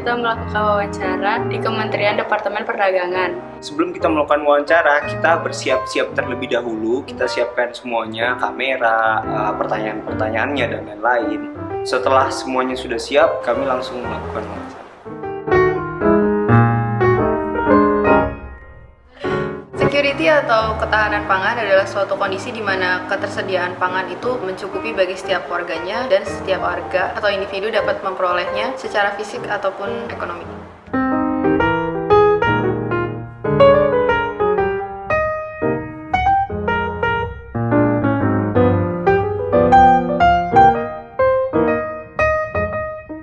kita melakukan wawancara di Kementerian Departemen Perdagangan. Sebelum kita melakukan wawancara, kita bersiap-siap terlebih dahulu. Kita siapkan semuanya, kamera, pertanyaan-pertanyaannya, dan lain-lain. Setelah semuanya sudah siap, kami langsung melakukan wawancara. Security atau ketahanan pangan adalah suatu kondisi di mana ketersediaan pangan itu mencukupi bagi setiap warganya dan setiap warga atau individu dapat memperolehnya secara fisik ataupun ekonomi.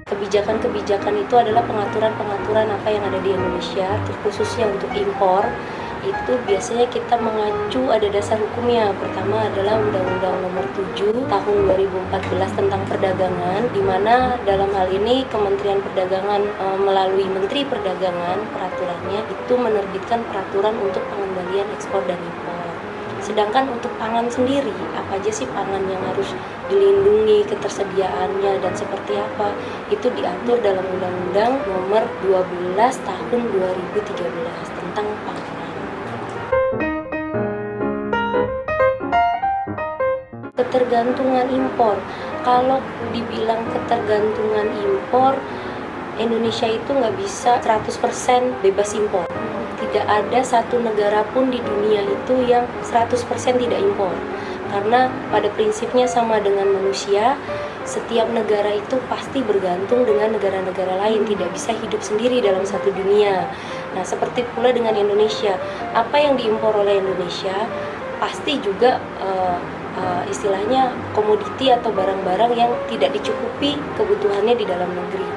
Kebijakan-kebijakan itu adalah pengaturan-pengaturan apa yang ada di Indonesia, khususnya untuk impor. Itu biasanya kita mengacu ada dasar hukumnya. Pertama adalah Undang-Undang Nomor 7 Tahun 2014 tentang perdagangan, di mana dalam hal ini Kementerian Perdagangan melalui Menteri Perdagangan peraturannya itu menerbitkan peraturan untuk pengendalian ekspor dan impor. Sedangkan untuk pangan sendiri, apa aja sih pangan yang harus dilindungi, ketersediaannya dan seperti apa, itu diatur dalam Undang-Undang Nomor 12 Tahun 2013 tentang pangan. Ketergantungan impor, kalau dibilang ketergantungan impor, Indonesia itu nggak bisa 100% bebas impor. Tidak ada satu negara pun di dunia itu yang 100% tidak impor. Karena pada prinsipnya sama dengan manusia, setiap negara itu pasti bergantung dengan negara-negara lain, tidak bisa hidup sendiri dalam satu dunia. Nah, seperti pula dengan Indonesia, apa yang diimpor oleh Indonesia pasti juga istilahnya komoditi atau barang-barang yang tidak dicukupi kebutuhannya di dalam negeri.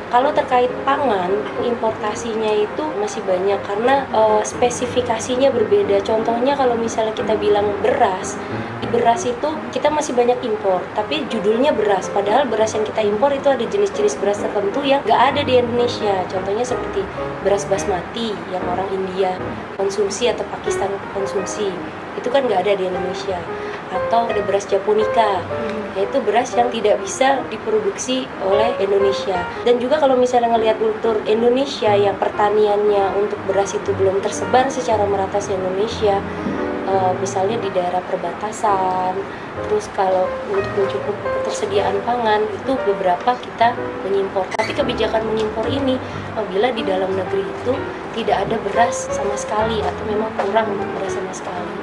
Kalau terkait pangan, importasinya itu masih banyak karena spesifikasinya berbeda. Contohnya kalau misalnya kita bilang beras, di beras itu kita masih banyak impor, tapi judulnya beras. Padahal beras yang kita impor itu ada jenis-jenis beras tertentu yang nggak ada di Indonesia. Contohnya seperti beras basmati yang orang India konsumsi atau Pakistan konsumsi. Itu kan nggak ada di Indonesia. Atau ada beras japonica, yaitu beras yang tidak bisa diproduksi oleh Indonesia. Dan juga kalau misalnya ngelihat kultur Indonesia yang pertaniannya untuk beras itu belum tersebar secara merata di Indonesia, misalnya di daerah perbatasan, terus kalau untuk mencukupi ketersediaan pangan itu beberapa kita mengimpor. Tapi kebijakan mengimpor ini apabila di dalam negeri itu tidak ada beras sama sekali atau memang kurang untuk beras sama sekali.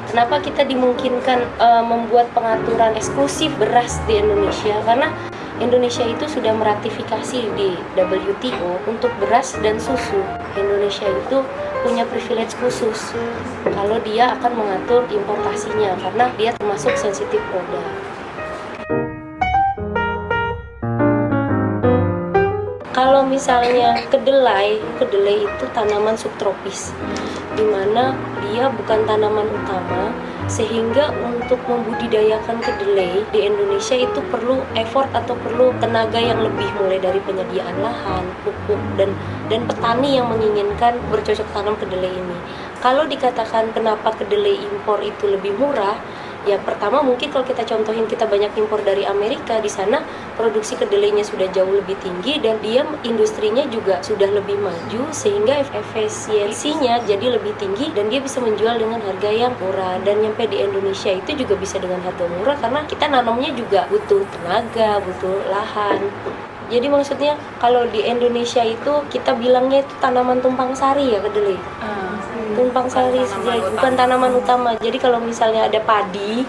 Kenapa kita dimungkinkan membuat pengaturan eksklusif beras di Indonesia? Karena Indonesia itu sudah meratifikasi di WTO untuk beras dan susu. Indonesia itu punya privilege khusus kalau dia akan mengatur importasinya karena dia termasuk sensitif produk. Kalau misalnya kedelai itu tanaman subtropis, di mana dia bukan tanaman utama, sehingga untuk membudidayakan kedelai di Indonesia itu perlu effort atau perlu tenaga yang lebih, mulai dari penyediaan lahan, pupuk, dan petani yang menginginkan bercocok tanam kedelai ini. Kalau dikatakan kenapa kedelai impor itu lebih murah, ya pertama mungkin kalau kita contohin kita banyak impor dari Amerika, di sana produksi kedelainya sudah jauh lebih tinggi dan dia industrinya juga sudah lebih maju sehingga efisiensinya jadi lebih tinggi dan dia bisa menjual dengan harga yang murah, dan nyampe di Indonesia itu juga bisa dengan harga murah karena kita nanamnya juga butuh tenaga, butuh lahan. Jadi maksudnya kalau di Indonesia itu kita bilangnya itu tanaman tumpang sari ya kedelai. Tumpang sari bukan tanaman utama. Jadi kalau misalnya ada padi,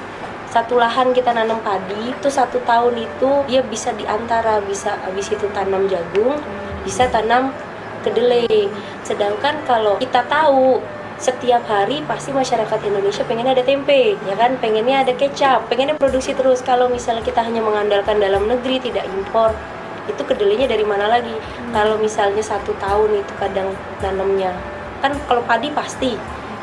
satu lahan kita nanam padi, itu 1 tahun itu dia bisa diantara, bisa habis itu tanam jagung, bisa tanam kedelai. Sedangkan kalau kita tahu setiap hari pasti masyarakat Indonesia pengennya ada tempe, ya kan, pengennya ada kecap, pengennya produksi terus. Kalau misalnya kita hanya mengandalkan dalam negeri, tidak impor, itu kedelainya dari mana lagi? Kalau misalnya 1 tahun itu kadang nanamnya, kan kalau padi pasti.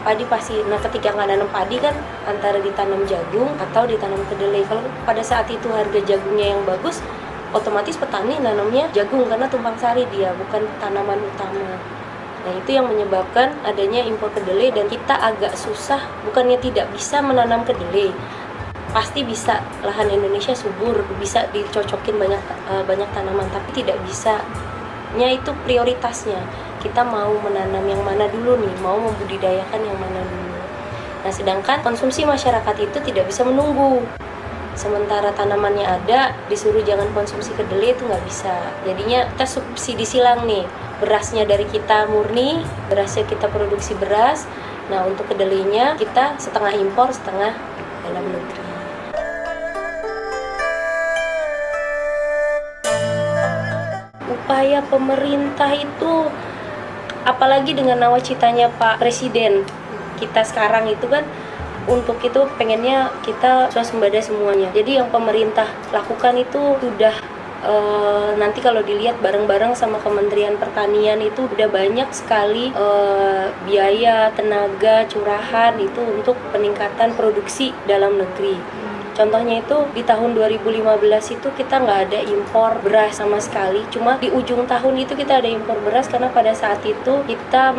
Nah ketika nggak nanam padi kan antara ditanam jagung atau ditanam kedelai. Kalau pada saat itu harga jagungnya yang bagus, otomatis petani nanamnya jagung karena tumpang sari dia, bukan tanaman utama. Nah itu yang menyebabkan adanya impor kedelai dan kita agak susah, bukannya tidak bisa menanam kedelai, pasti bisa lahan Indonesia subur, bisa dicocokin banyak tanaman, tapi tidak bisanya itu prioritasnya. Kita mau menanam yang mana dulu nih, mau membudidayakan yang mana dulu. Nah, sedangkan konsumsi masyarakat itu tidak bisa menunggu. Sementara tanamannya ada, disuruh jangan konsumsi kedelai itu nggak bisa. Jadinya kita subsidi silang nih, berasnya dari kita murni, berasnya kita produksi beras. Nah, untuk kedelainya kita setengah impor, setengah dalam negeri. Upaya pemerintah itu, apalagi dengan nawacitanya Pak Presiden kita sekarang itu kan, untuk itu pengennya kita swasembada semuanya. Jadi yang pemerintah lakukan itu sudah nanti kalau dilihat bareng-bareng sama Kementerian Pertanian itu udah banyak sekali biaya, tenaga, curahan itu untuk peningkatan produksi dalam negeri. Contohnya itu di tahun 2015 itu kita nggak ada impor beras sama sekali. Cuma di ujung tahun itu kita ada impor beras karena pada saat itu kita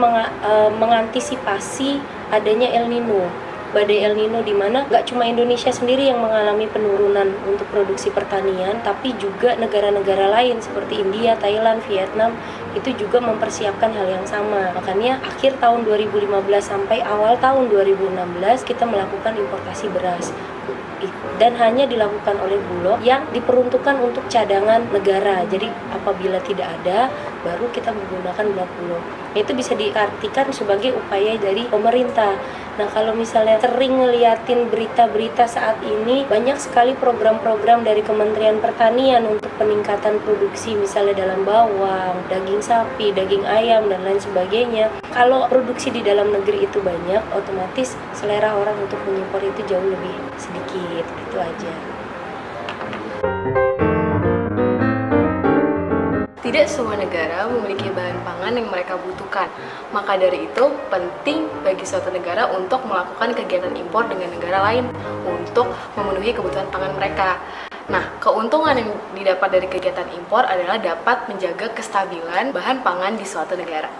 mengantisipasi adanya El Nino. Badai El Nino, di mana nggak cuma Indonesia sendiri yang mengalami penurunan untuk produksi pertanian, tapi juga negara-negara lain seperti India, Thailand, Vietnam itu juga mempersiapkan hal yang sama. Makanya akhir tahun 2015 sampai awal tahun 2016 kita melakukan importasi beras. Dan hanya dilakukan oleh Bulog yang diperuntukkan untuk cadangan negara. Jadi apabila tidak ada, baru kita menggunakan Bulog. Itu bisa diartikan sebagai upaya dari pemerintah. Nah, kalau misalnya sering ngeliatin berita-berita saat ini, banyak sekali program-program dari Kementerian Pertanian untuk peningkatan produksi, misalnya dalam bawang, daging sapi, daging ayam, dan lain sebagainya. Kalau produksi di dalam negeri itu banyak, otomatis selera orang untuk mengimpor itu jauh lebih sedikit. Itu aja. Tidak semua negara memiliki bahan pangan yang mereka butuhkan. Maka dari itu, penting bagi suatu negara untuk melakukan kegiatan impor dengan negara lain untuk memenuhi kebutuhan pangan mereka. Nah, keuntungan yang didapat dari kegiatan impor adalah dapat menjaga kestabilan bahan pangan di suatu negara.